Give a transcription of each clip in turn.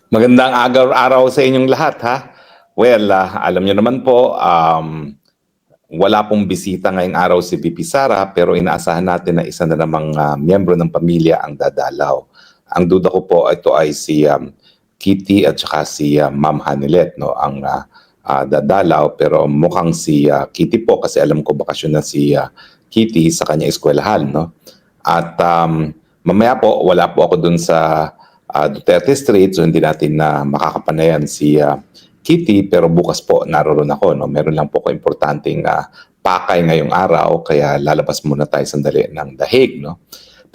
Magandang araw sa inyong lahat ha. Well, alam niyo naman po, wala pong bisita ngayong araw si VP Sara pero inaasahan natin na isa na namang miyembro ng pamilya ang dadalaw. Ang duda ko po ito ay si Kitty at saka si Ma'am Hanilet, no, ang dadalaw, pero mukhang si Kitty po kasi alam ko bakasyon na si Kitty sa kanya eskwelahan, no. At mamaya po wala po ako dun sa Duterte Street, so hindi natin na makakapanayan si Kitty, pero bukas po naroon ako, no. Meron lang po ko importanteng pakay ngayong araw, kaya lalabas muna tayo sandali ng The Hague, no.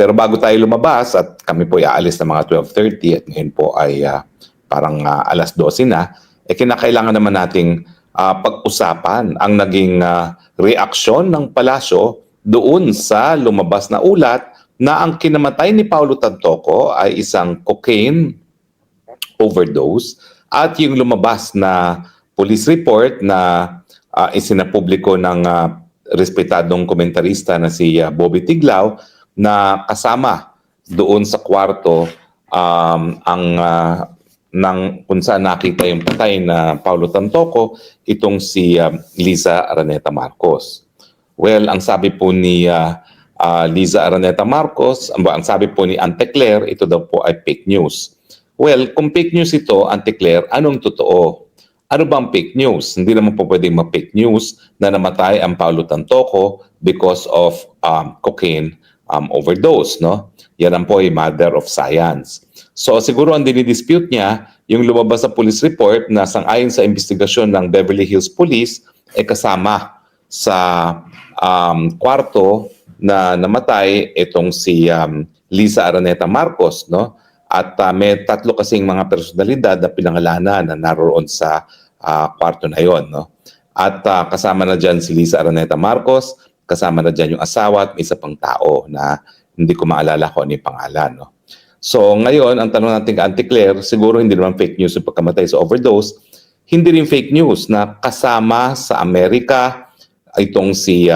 Pero bago tayo lumabas at kami po aalis ng mga 12:30 at ngayon po ay parang alas 12 na, kinakailangan naman nating pag-usapan ang naging reaksyon ng palasyo doon sa lumabas na ulat na ang kinamatay ni Paulo Tantoco ay isang cocaine overdose at yung lumabas na police report na isinapubliko ng respetadong komentarista na si Bobby Tiglao na kasama doon sa kwarto ng kung saan nakita yung patay na Paulo Tantoco, itong si Liza Araneta Marcos. Well, ang sabi po ni Liza Araneta Marcos, ang sabi po ni Ante Claire, ito daw po ay fake news. Well, kung fake news ito, Ante Claire, anong totoo? Ano bang fake news? Hindi naman po pwedeng ma-fake news na namatay ang Paulo Tantoco because of cocaine overdose, no? Yan ang po ay matter of science. So siguro ang dinidispute niya, yung lumabas sa police report na sang-ayon sa investigasyon ng Beverly Hills Police, kasama sa kwarto na namatay itong si Liza Araneta Marcos, no? At may tatlo kasing mga personalidad na pinangalanan na naroon sa kwarto na yon, no? At kasama na dyan si Liza Araneta Marcos, kasama na dyan yung asawa at may isa pang tao na hindi ko maalala kung ano yung pangalan, no? So ngayon, ang tanong natin kay Ante Claire, siguro hindi naman fake news yung pagkamatay sa overdose, hindi rin fake news na kasama sa Amerika itong si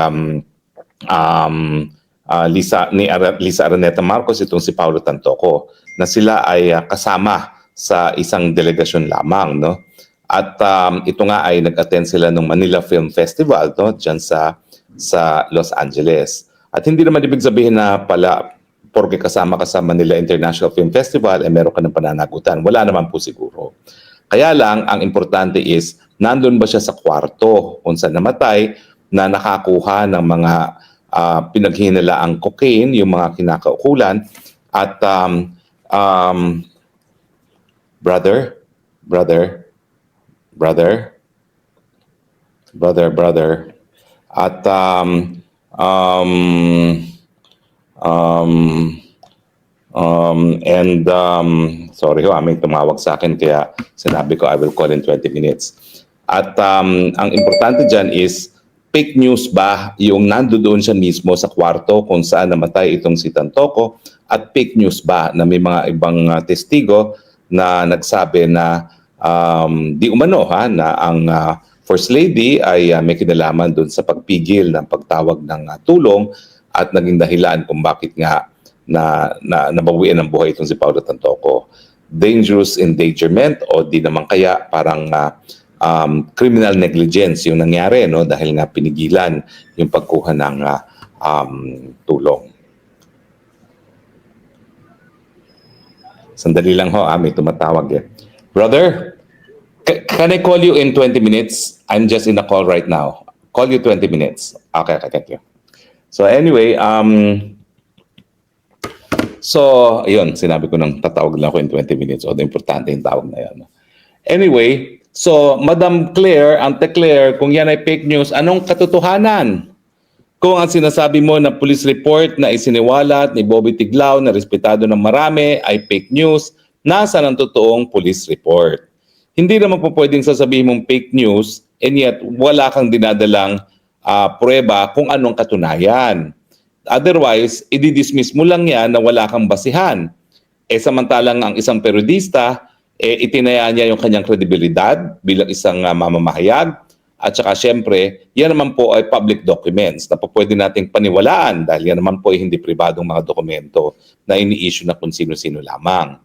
Liza Araneta Marcos, itong si Paulo Tantoco, na sila ay kasama sa isang delegasyon lamang, no? At ito nga ay nag-attend sila ng Manila Film Festival, no, diyan sa Los Angeles. At hindi naman ibig sabihin na pala porque kasama ka sa Manila International Film Festival meron ka ng pananagutan. Wala naman po siguro. Kaya lang, ang importante is, nandun ba siya sa kwarto kung saan namatay na nakakuha ng mga pinaghinalaang cocaine, yung mga kinakaukulan, at brother, at sorry ho, may tumawag sa akin kaya sinabi ko I will call in 20 minutes. At ang importante dyan is, fake news ba yung nandoon siya mismo sa kwarto kung saan namatay itong si Tantoco, at fake news ba na may mga ibang testigo na nagsabi na di umano na ang First Lady ay may kinalaman doon sa pagpigil ng pagtawag ng tulong at naging dahilan kung bakit nga na nabawian ng buhay itong si Paulo Tantoco. Dangerous endangerment o di naman kaya parang criminal negligence yung nangyari, no, dahil nga pinigilan yung pagkuha ng tulong. Sandali lang ho, may tumatawag eh. Brother, can I call you in 20 minutes? I'm just in a call right now. Call you 20 minutes. Okay, thank you. So anyway, so ayun, sinabi ko nang tatawag lang ako in 20 minutes, o importante yung tawag na yan. Anyway, so Madam Claire, Ante Claire, kung yan ay fake news, anong katotohanan? Kung ang sinasabi mo na police report na isiniwalat ni Bobby Tiglao na respetado ng marami ay fake news, nasaan ang totoong police report? Hindi naman po pwedeng sasabihin mong fake news and yet wala kang dinadalang pruweba kung anong katunayan. Otherwise, i-dismiss mo lang yan na wala kang basihan. Samantalang ang isang periodista, itinaya niya yung kanyang kredibilidad bilang isang mamamahayag. At saka syempre, yan naman po ay public documents na pwede nating paniwalaan dahil yan naman po ay hindi pribadong mga dokumento na ini-issue na kung sino-sino lamang.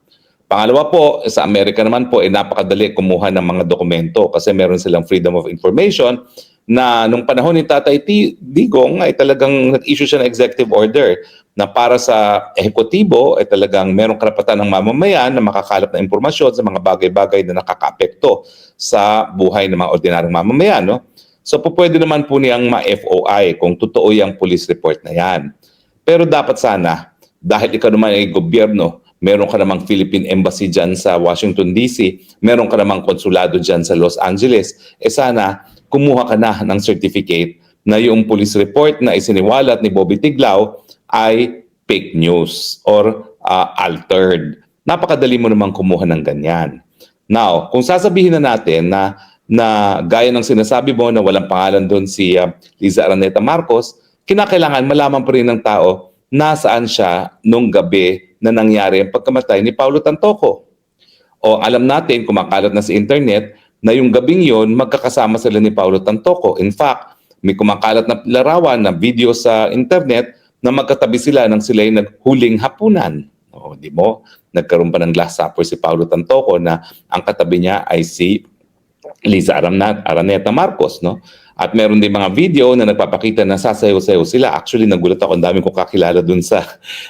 Pangalawa po, sa Amerika naman po, napakadali kumuha ng mga dokumento kasi meron silang freedom of information na nung panahon ni Tatay Digong ay talagang nag-issue siya ng executive order na para sa ehekutibo ay talagang merong karapatan ng mamamayan na makakalap ng impormasyon sa mga bagay-bagay na nakakaapekto sa buhay ng mga ordinaryong mamamayan. No? So po pwede naman po niyang ma-FOI kung totoo yung police report na yan. Pero dapat sana, dahil ikaw naman ay gobyerno, meron ka namang Philippine Embassy dyan sa Washington DC, meron ka namang konsulado dyan sa Los Angeles, sana kumuha ka na ng certificate na yung police report na isiniwalat ni Bobby Tiglao ay fake news or altered. Napakadali mo namang kumuha ng ganyan. Now, kung sasabihin na natin na gaya ng sinasabi mo na walang pangalan doon si Liza Araneta Marcos, kinakailangan malaman pa rin ng tao nasaan siya nung gabi na nangyari ang pagkamatay ni Paulo Tantoco. O alam natin, kumakalat na sa internet, na yung gabing yon magkakasama sila ni Paulo Tantoco. In fact, may kumakalat na larawan na video sa internet na magkatabi sila nang sila ay naghuling hapunan. O, di mo? Nagkaroon pa ng glass supper si Paulo Tantoco na ang katabi niya ay si Liza Araneta Marcos, no? At meron din mga video na nagpapakita na sasayaw-sayaw sila. Actually, nagulat ako, ang dami kong kakilala dun sa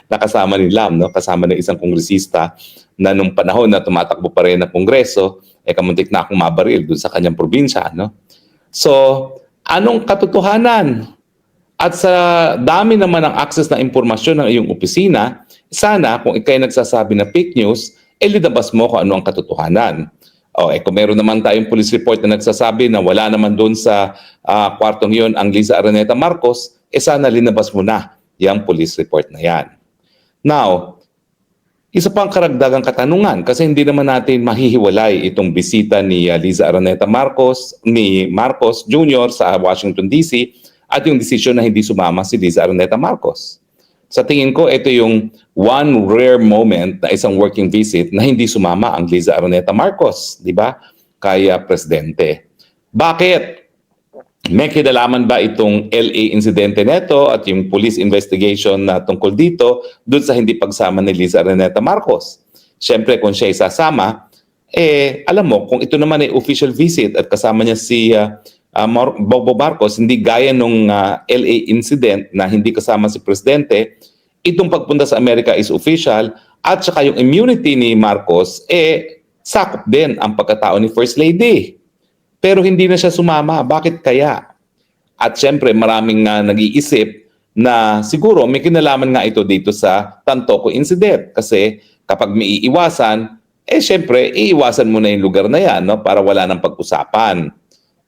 nakasama ni Lam, no? Kasama ng isang kongresista na nung panahon na tumatakbo pa rin ng kongreso, kamuntik na akong mabaril dun sa kanyang probinsya, no? So, anong katotohanan? At sa dami naman ng access na impormasyon ng iyong opisina, sana kung ikay nagsasabi na fake news, linabas mo kung ano ang katotohanan. Kung meron naman tayong police report na nagsasabi na wala naman doon sa kwartong yon ang Liza Araneta Marcos, sana linabas mo na yung police report na yan. Now, isa pang karagdagang katanungan kasi hindi naman natin mahihiwalay itong bisita ni Liza Araneta Marcos, ni Marcos Jr. sa Washington DC at yung desisyon na hindi sumama si Liza Araneta Marcos. Sa tingin ko, ito yung one rare moment na isang working visit na hindi sumama ang Liza Araneta Marcos, di ba? Kaya presidente. Bakit? May kinalaman ba itong LA insidente neto at yung police investigation na tungkol dito doon sa hindi pagsama ni Liza Araneta Marcos? Siyempre, kung siya isasama, alam mo, kung ito naman ay official visit at kasama niya si Bobo Marcos, hindi gaya nung LA incident na hindi kasama si Presidente, itong pagpunta sa Amerika is official at saka yung immunity ni Marcos, sakop din ang pagkatao ni First Lady. Pero hindi na siya sumama. Bakit kaya? At syempre maraming nag-iisip na siguro may kinalaman nga ito dito sa Tantoco incident. Kasi kapag may iiwasan, syempre iiwasan mo na yung lugar na yan, no? Para wala nang pag-usapan.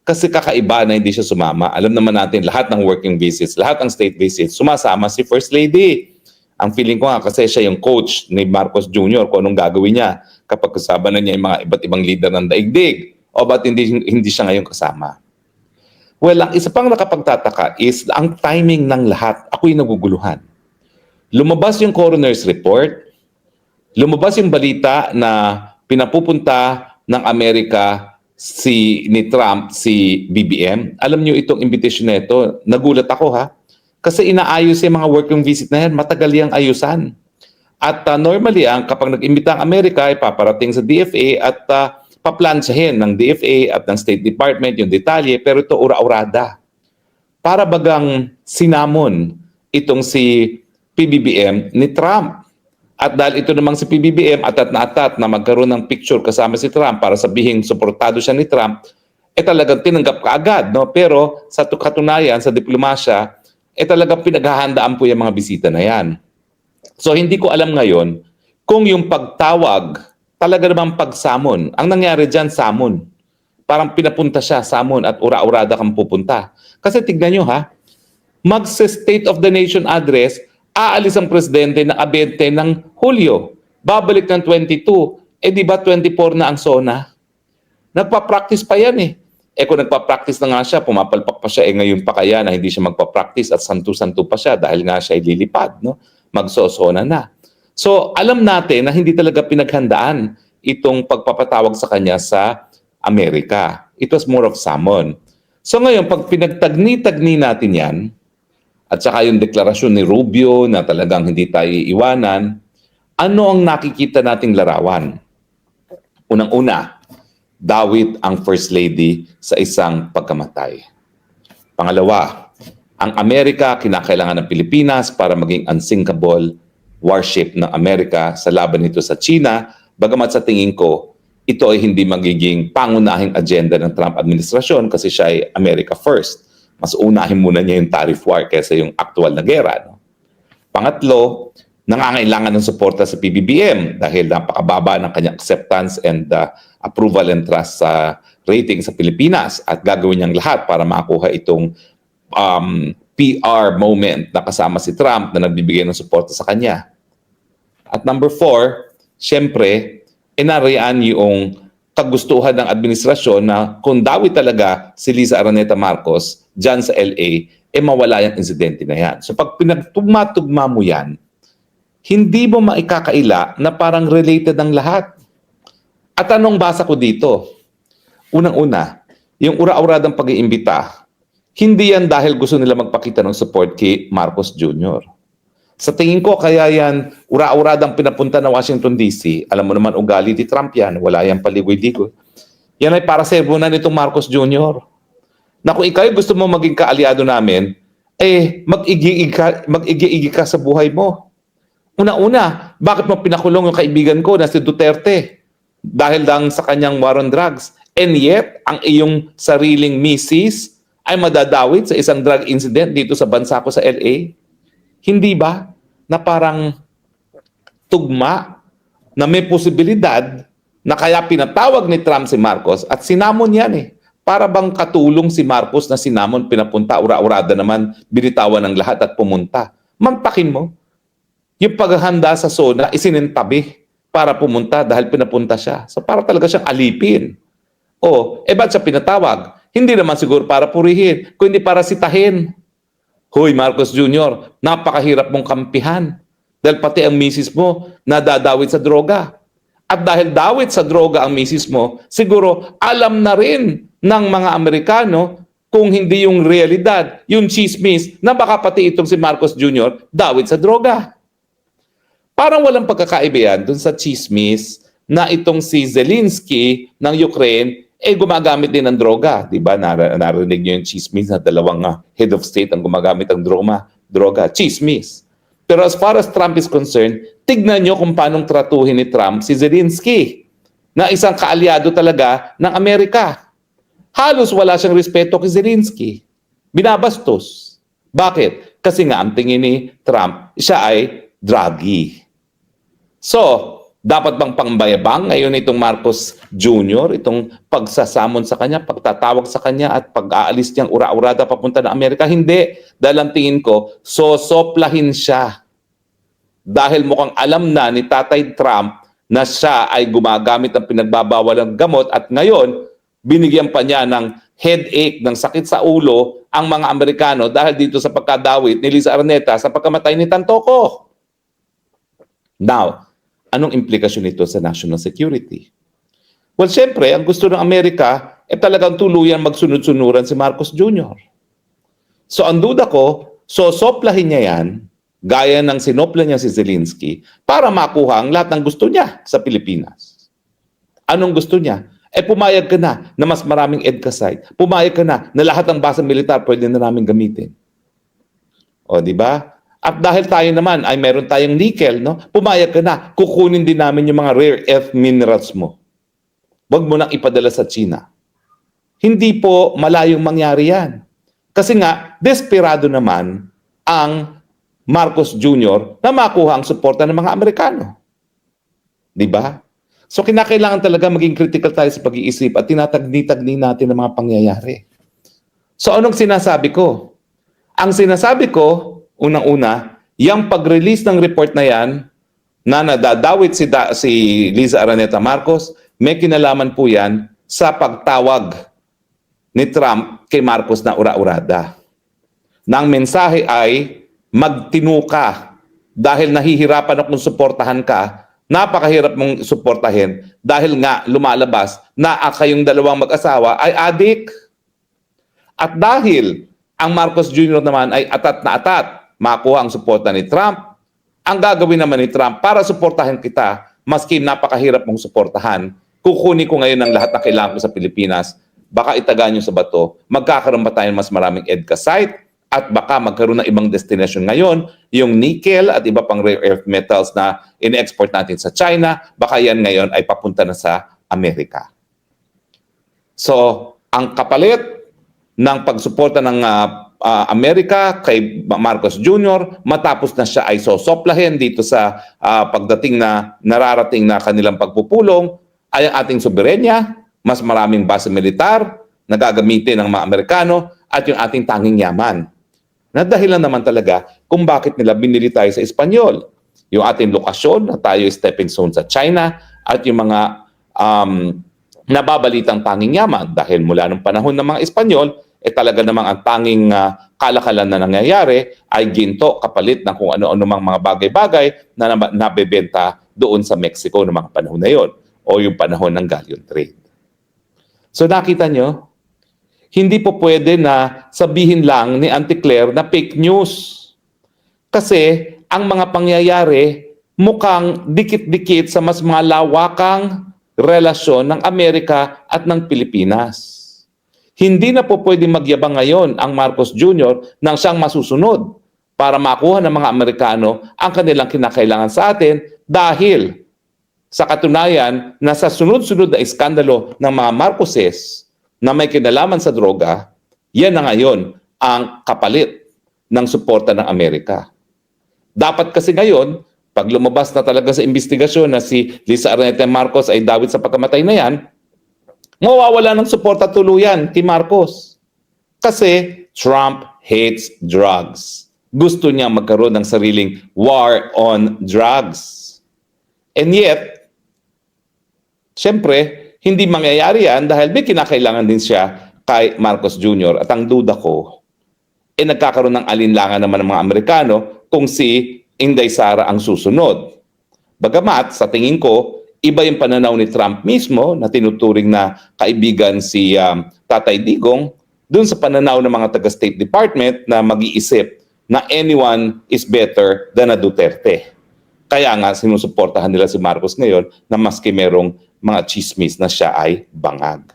Kasi kakaiba na hindi siya sumama. Alam naman natin lahat ng working visits, lahat ng state visits, sumasama si First Lady. Ang feeling ko nga kasi siya yung coach ni Marcos Jr. kung anong gagawin niya kapag kasama na niya yung mga iba't ibang leader ng daigdig. O ba't hindi siya ngayon kasama? Well, ang isa pang nakapagtataka is ang timing ng lahat. Ako'y naguguluhan. Lumabas yung coroner's report, lumabas yung balita na pinapupunta ng Amerika ni Trump, si BBM. Alam niyo itong invitation na ito, nagulat ako ha. Kasi inaayos yung mga working visit na yan, matagal yung ayusan. At normally, kapag nag-imbita ang Amerika, ay paparating sa DFA at paplansyahin ng DFA at ng State Department yung detalye, pero ito ura-urada. Para bagang sinamon itong si PBBM ni Trump. At dahil ito namang si PBBM atat na magkaroon ng picture kasama si Trump para sabihin suportado siya ni Trump, talagang tinanggap kaagad. No? Pero sa katunayan, sa diplomasya, talagang pinaghahandaan po yung mga bisita na yan. So hindi ko alam ngayon kung yung pagtawag talaga namang pagsamon. Ang nangyari dyan, samon. Parang pinapunta siya, samon, at ura-urada kang pupunta. Kasi tignan nyo ha, mag-State of the Nation address, aalis ang presidente na 20 ng Hulyo. Babalik ng 22. Di ba 24 na ang SONA? Nagpa-practice pa yan eh. Kung nagpa-practice na nga siya, pumapalpak pa siya, ngayon pa kaya na hindi siya magpa-practice at santu-santu pa siya dahil nga siya ay lilipad, no? Magso-SONA na. So, alam natin na hindi talaga pinaghandaan itong pagpapatawag sa kanya sa Amerika. It was more of summon. So ngayon, pag pinagtagni-tagni natin yan, at saka yung deklarasyon ni Rubio na talagang hindi tayo iiwanan, Ano ang nakikita nating larawan? Unang-una, dawit ang First Lady sa isang pagkamatay. Pangalawa, ang Amerika kinakailangan ng Pilipinas para maging unsinkable warship ng Amerika sa laban nito sa China, bagamat sa tingin ko, ito ay hindi magiging pangunahing agenda ng Trump administrasyon kasi siya ay America first. Mas unahin muna niya yung tariff war kaysa yung actual na gera. No? Pangatlo, nangangailangan ng suporta sa PBBM dahil napakababa ng kanyang acceptance and approval and trust sa rating sa Pilipinas at gagawin niyang lahat para makuha itong PR moment na kasama si Trump na nagbibigay ng suporta sa kanya. At number 4, syempre, inarian yung kagustuhan ng administrasyon na kung dawi talaga si Liza Araneta Marcos dyan sa LA, mawala yung insidente na yan. So pag pinagtugma-tugma mo yan, hindi mo maikakaila na parang related ang lahat. At anong basa ko dito? Unang-una, yung ura-uradang pag-iimbita, hindi yan dahil gusto nila magpakita ng support kay Marcos Jr. Sa tingin ko, kaya yan ura-uradang pinapunta na Washington DC. Alam mo naman, ugali ni Trump yan. Wala yan paligoy-ligoy. Yan ay para sermonan nitong Marcos Jr. Na kung ikaw gusto mo maging kaalyado namin, mag-igi-igi ka sa buhay mo. Una-una, bakit mo pinakulong yung kaibigan ko na si Duterte? Dahil lang sa kanyang war on drugs. And yet, ang iyong sariling misis ay madadawit sa isang drug incident dito sa bansa ko sa LA? Hindi ba na parang tugma na may posibilidad na kaya pinatawag ni Trump si Marcos at sinamon yan eh. Para bang katulong si Marcos na sinamon, pinapunta, ura-urada naman, binitawan ng lahat at pumunta. Mantakin mo. Yung paghahanda sa SONA, isinintabi para pumunta dahil pinapunta siya. So para talaga siyang alipin. Ba't siya pinatawag? Hindi naman siguro para purihin, kundi para sitahin. Hoy, Marcos Jr., napakahirap mong kampihan. Dahil pati ang misis mo nadadawit sa droga. At dahil dawit sa droga ang misis mo, siguro alam na rin ng mga Amerikano kung hindi yung realidad, yung chismis na baka pati itong si Marcos Jr. dawit sa droga. Parang walang pagkakaiba yan dun sa chismis na itong si Zelensky ng Ukraine gumagamit din ng droga. Diba? Narinig niyo yung chismis na dalawang head of state ang gumagamit ng droga. Chismis. Pero as far as Trump is concerned, tignan niyo kung paanong tratuhin ni Trump si Zelensky na isang kaalyado talaga ng Amerika. Halos wala siyang respeto kay Zelensky. Binabastos. Bakit? Kasi nga ang tingin ni Trump, siya ay druggy. So, dapat bang pangbayabang ngayon itong Marcos Jr., itong pagsasamon sa kanya, pagtatawag sa kanya at pag-aalis niyang ura-urada papunta ng Amerika? Hindi. Dahil ang tingin ko, sosoplahin siya. Dahil mukhang alam na ni Tatay Trump na siya ay gumagamit ng pinagbabawal ng gamot at ngayon, binigyan pa niya ng headache, ng sakit sa ulo ang mga Amerikano dahil dito sa pagkadawit ni Liza Araneta sa pagkamatay ni Tantoco. Now, anong implikasyon nito sa national security? Well, syempre, ang gusto ng Amerika talagang tuluyan magsunod-sunuran si Marcos Jr. So, ang duda ko, sosoplahin niya yan, gaya ng sinopla niya si Zelensky, para makuha ang lahat ng gusto niya sa Pilipinas. Anong gusto niya? Pumayag ka na mas maraming EDCA site. Pumayag ka na lahat ng base militar pwede na namin gamitin. Di ba? At dahil tayo naman ay meron tayong nickel, no? Pumayag ka na, kukunin din namin yung mga rare earth minerals mo. Huwag mo nang ipadala sa China. Hindi po malayong mangyari yan. Kasi nga, desperado naman ang Marcos Jr. na makuha ang suporta ng mga Amerikano. Di ba? So kinakailangan talaga maging critical tayo sa pag-iisip at tinatagni-tagni natin ang mga pangyayari. So anong sinasabi ko? Ang sinasabi ko, unang-una, yung pag-release ng report na yan, na nadadawit si Liza Araneta Marcos, may kinalaman po yan sa pagtawag ni Trump kay Marcos na ura-urada. Nang mensahe ay, magtinu ka dahil nahihirapan akong suportahan ka, napakahirap mong suportahin dahil nga lumalabas na kayong dalawang mag-asawa ay adik. At dahil ang Marcos Jr. naman ay atat na atat, makuha ang suporta ni Trump, Ang gagawin naman ni Trump para suportahan kita, maski napakahirap mong suportahan, kukunin ko ngayon ang lahat na kailangan ko sa Pilipinas, baka itaga nyo sa bato, magkakaroon ba tayo mas maraming EDCA site, at baka magkaroon ng ibang destination ngayon, yung nickel at iba pang rare earth metals na in-export natin sa China, baka yan ngayon ay papunta na sa Amerika. So, ang kapalit ng pagsuporta ng Amerika kay Marcos Jr. matapos na siya ay sosoplahin dito sa pagdating na nararating na kanilang pagpupulong ay ang ating soberenya, mas maraming base militar na gagamitin ng mga Amerikano at yung ating tanging yaman. Na dahilan naman talaga kung bakit nila binili tayo sa Espanyol. Yung ating lokasyon na tayo stepping stone sa China at yung mga nababalitang tanging yaman dahil mula ng panahon ng mga Espanyol, talaga namang ang tanging kalakalan na nangyayari ay ginto kapalit ng kung ano-ano mga bagay-bagay na nabebenta doon sa Mexico ng mga panahon na yon o yung panahon ng galleon trade. So nakita nyo, hindi po pwede na sabihin lang ni Auntie Claire na fake news. Kasi ang mga pangyayari mukhang dikit-dikit sa mas malawakang relasyon ng Amerika at ng Pilipinas. Hindi na po pwede magyabang ngayon ang Marcos Jr. nang siyang masusunod para makuha ng mga Amerikano ang kanilang kinakailangan sa atin dahil sa katunayan na sa sunod-sunod na iskandalo ng mga Marcoses na may kinalaman sa droga, yan na ngayon ang kapalit ng suporta ng Amerika. Dapat kasi ngayon, pag lumabas na talaga sa investigasyon na si Lisa Araneta Marcos ay dawit sa pagkamatay na yan, mawawala ng suporta tuluyan kay Marcos. Kasi Trump hates drugs. Gusto niya magkaroon ng sariling war on drugs. And yet, syempre, hindi mangyayari yan dahil may kinakailangan din siya kay Marcos Jr. At ang duda ko, nagkakaroon ng alinlangan naman ng mga Amerikano kung si Inday Sara ang susunod. Bagamat, sa tingin ko, iba yung pananaw ni Trump mismo na tinuturing na kaibigan si Tatay Digong dun sa pananaw ng mga taga-State Department na mag-iisip na anyone is better than a Duterte. Kaya nga sinusuportahan nila si Marcos ngayon na maski merong mga chismis na siya ay bangag.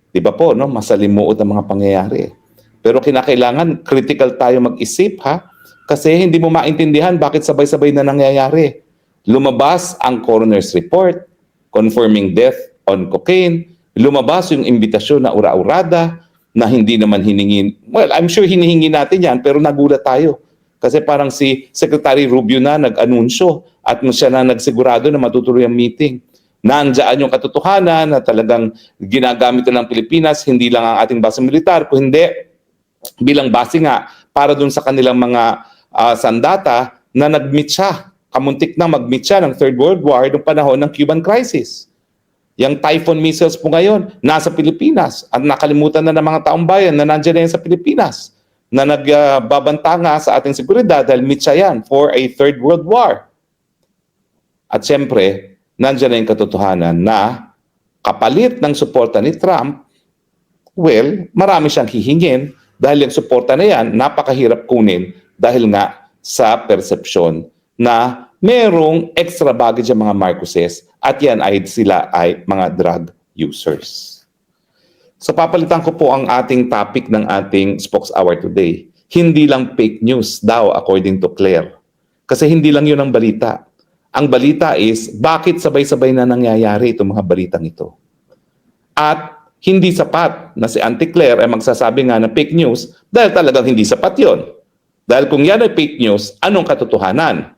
Di ba po, no? Masalimuot ang mga pangyayari. Pero kinakailangan critical tayo mag-isip, ha? Kasi hindi mo maintindihan bakit sabay-sabay na nangyayari. Lumabas ang coroner's report confirming death on cocaine. Lumabas yung imbitasyon na ura-urada na hindi naman hiningin. Well, I'm sure hinihingi natin yan pero nagulat tayo. Kasi parang si Secretary Rubio na nag-anunsyo at siya na nagsigurado na matutuloy ang meeting. Nandiyan yung katotohanan na talagang ginagamit na ng Pilipinas, hindi lang ang ating base militar, kung hindi bilang base nga para dun sa kanilang mga sandata na nag-meet siya. Kamuntik na mag-meet siya ng Third World War noong panahon ng Cuban Crisis. Yung Typhoon missiles po ngayon, nasa Pilipinas at nakalimutan na ng mga taong bayan na nandiyan na yan sa Pilipinas na nagbabanta nga sa ating seguridad dahil meet siya yan for a Third World War. At siyempre, nandiyan na yung katotohanan na kapalit ng suporta ni Trump, well, marami siyang hihingin dahil yung suporta na yan, napakahirap kunin dahil nga sa persepsyon na merong extra baggage ang mga Marcoses at yan ay sila ay mga drug users. So papalitan ko po ang ating topic ng ating Spokes Hour today. Hindi lang fake news daw according to Claire. Kasi hindi lang yun ang balita. Ang balita is, bakit sabay-sabay na nangyayari itong mga balitang ito? At hindi sapat na si Auntie Claire ay magsasabi nga na fake news dahil talagang hindi sapat yon. Dahil kung yan ay fake news, anong katotohanan?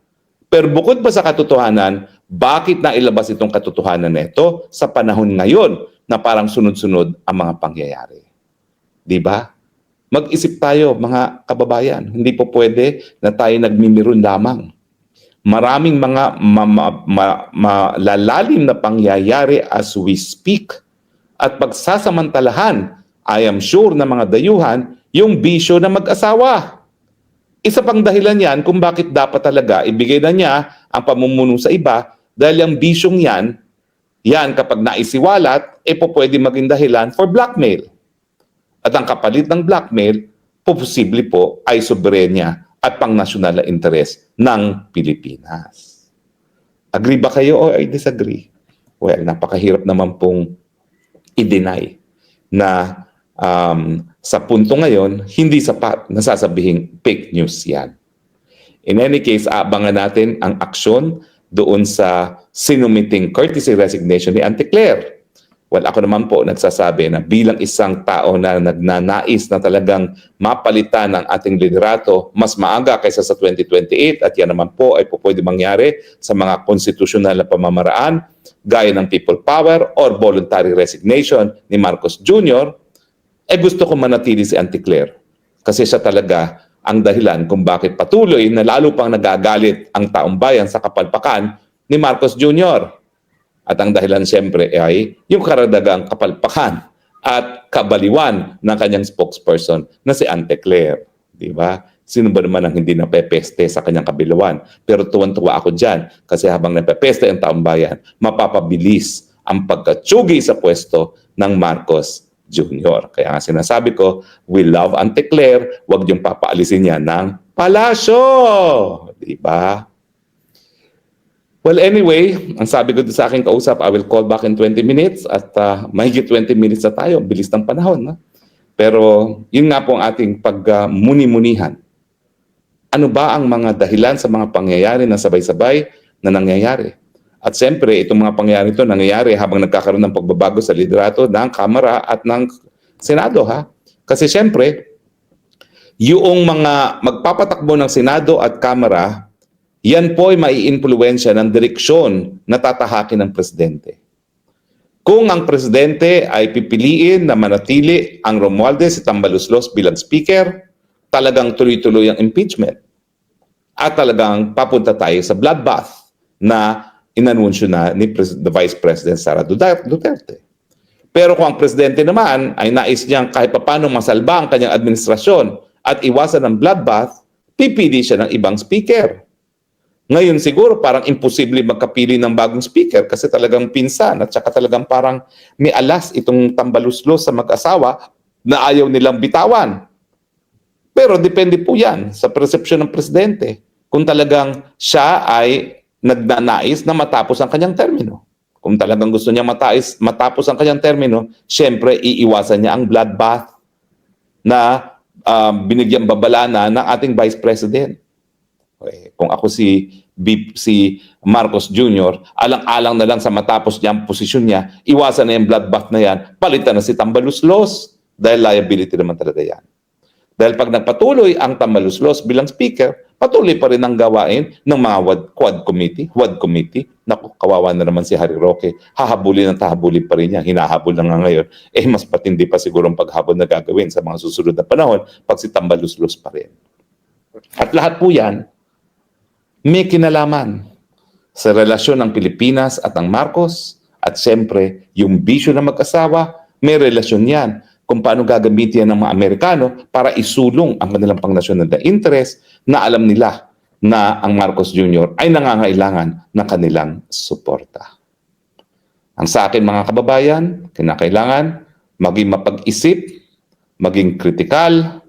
Pero bukod pa sa katotohanan, bakit na ilabas itong katotohanan na ito sa panahon ngayon na parang sunod-sunod ang mga pangyayari? Diba? Mag-isip tayo mga kababayan. Hindi po pwede na tayo nagmimiron lamang. Maraming mga malalalim na pangyayari as we speak at pagsasamantalahan, I am sure na mga dayuhan, yung bisyo na mag-asawa. Isa pang dahilan yan kung bakit dapat talaga ibigay na niya ang pamumuno sa iba dahil ang bisyong yan kapag naisiwalat, po pwede maging dahilan for blackmail. At ang kapalit ng blackmail, posible po ay soberenya at pang-nasyonal na interes ng Pilipinas. Agree ba kayo o I disagree? Well, napakahirap naman pong i-deny na sa punto ngayon, hindi sapat na sasabihing fake news yan. In any case, aabangan natin ang aksyon doon sa sinumiting courtesy resignation ni Auntie Claire. Well, ako naman po nagsasabi na bilang isang tao na nagnanais na talagang mapalitan ang ating liderato mas maaga kaysa sa 2028 at yan naman po ay pwede mangyari sa mga konstitusyonal na pamamaraan gaya ng people power or voluntary resignation ni Marcos Jr., gusto ko manatili si Auntie Claire kasi siya talaga ang dahilan kung bakit patuloy na lalo pang nagagalit ang taong bayan sa kapalpakan ni Marcos Jr. At ang dahilan siyempre ay yung karagdagang kapalpakan at kabaliwan ng kanyang spokesperson na si Auntie Claire. Di ba? Sino ba naman ang hindi napepeste sa kanyang kabiluan? Pero tuwan-tuwa ako dyan kasi habang napepeste ang taong bayan, mapapabilis ang pagkatsugi sa pwesto ng Marcos Jr. Kaya nga sinasabi ko, we love Auntie Claire, huwag niyong papaalisin niya ng palasyo. Di ba? Well, anyway, ang sabi ko sa aking kausap, I will call back in 20 minutes at mahigit 20 minutes na tayo. Bilis ng panahon. No? Pero yun nga po ang ating pagmuni-munihan. Ano ba ang mga dahilan sa mga pangyayari na sabay-sabay na nangyayari? At siyempre, itong mga pangyayari ito nangyayari habang nagkakaroon ng pagbabago sa liderato ng Kamara at ng Senado. Ha? Kasi siyempre, yung mga magpapatakbo ng Senado at Kamara, yan po ay maiimpluwensya ng direksyon na tatahakin ng presidente. Kung ang presidente ay pipiliin na manatili ang Romualdez at Tambaloslos bilang speaker, talagang tuloy-tuloy ang impeachment. At talagang papunta tayo sa bloodbath na inanunsyo na ni the Vice President Sara Duterte. Pero kung ang presidente naman ay nais niyang kahit paano masalba ang kanyang administrasyon at iwasan ang bloodbath, pipili siya ng ibang speaker. Ngayon siguro parang imposible magkapili ng bagong speaker kasi talagang pinsan at saka talagang parang may alas itong Tambaloslos sa mag-asawa na ayaw nilang bitawan. Pero depende po yan sa persepsyon ng presidente kung talagang siya ay nagnanais na matapos ang kanyang termino. Kung talagang gusto niya matapos ang kanyang termino, syempre iiwasan niya ang bloodbath na binigyang babala na ng ating Vice President. Okay. Kung ako si Marcos Jr., alang-alang na lang sa matapos niya ang posisyon niya, iwasan na yung bloodbath na yan, palitan na si Tambaloslos dahil liability naman talaga yan. Dahil pag nagpatuloy ang Tambaloslos bilang speaker, patuloy pa rin ang gawain ng mga WAD committee. Naku, kawawa na naman si Harry Roque. Hahabulin pa rin niya. Hinahabol na nga ngayon. Mas patindi pa siguro ang paghabol na gagawin sa mga susunod na panahon pag si Tambaloslos pa rin. At lahat po yan, may kinalaman sa relasyon ng Pilipinas at ng Marcos at siyempre yung bisyo ng mag-asawa, may relasyon yan kung paano gagamitin ng mga Amerikano para isulong ang kanilang pangnasyonal na interest na alam nila na ang Marcos Jr. ay nangangailangan ng kanilang suporta. Ang sa akin mga kababayan, kinakailangan maging mapag-isip, maging kritikal,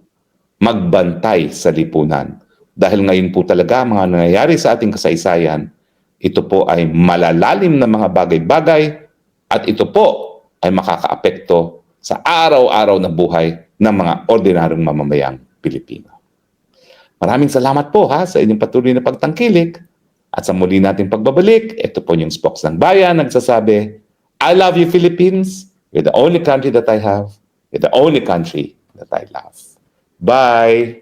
magbantay sa lipunan. Dahil ngayon po talaga mga nangyayari sa ating kasaysayan, ito po ay malalalim na mga bagay-bagay at ito po ay makakaapekto sa araw-araw na buhay ng mga ordinaryong mamamayang Pilipino. Maraming salamat po sa inyong patuloy na pagtangkilik at sa muli nating pagbabalik, ito po yung Spokes ng Bayan nagsasabi, I love you Philippines, you're the only country that I have, you're the only country that I love. Bye!